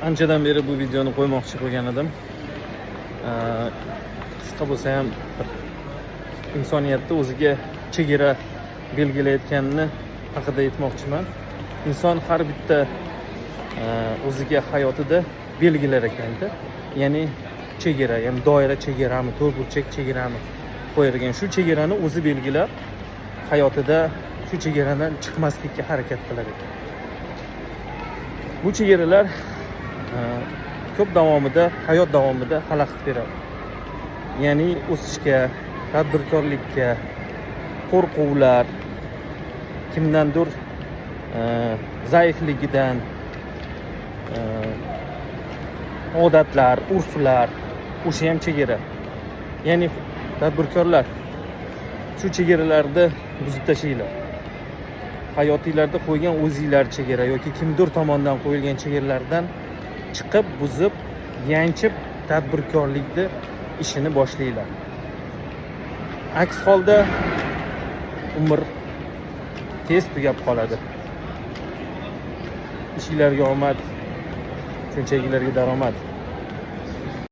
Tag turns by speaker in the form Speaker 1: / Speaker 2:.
Speaker 1: Anchadan beri bu videoni qo'ymoqchi bo'lgan edim. Qisqa bo'lsa ham insoniyatda o'ziga chegara belgilayotganini haqida aytmoqchiman. Inson har bitta o'ziga hayotida belgilar ekanda. Ya'ni chegara, ya'ni doira chegarami, to'rtburchak chegarami qo'yilgan. Shu chegarani o'zi belgilab, hayotida shu chegaradan chiqmaslikka harakat qilar ekan. Bu chegaralar ko'p davomida, hayot davomida xalaqit beradi. Ya'ni o'sishga, tadbirkorlikka, qo'rquvlar, kimdandir zaifligidan, odatlar, urflar, o'sha ham chegara. Ya'ni tadbirkorlar shu chegaralarni buzib tashlanglar. Hayotingizda qo'ygan o'zingizlar chegara yoki kimdir tomonidan qo'yilgan chegaralardan chiqib, buzib, yanchib tadbirkorlikni ishini boshlanglar. Aks holda umr tez tugab qoladi. Ishingizlarga omad, shunchagilarga daromad.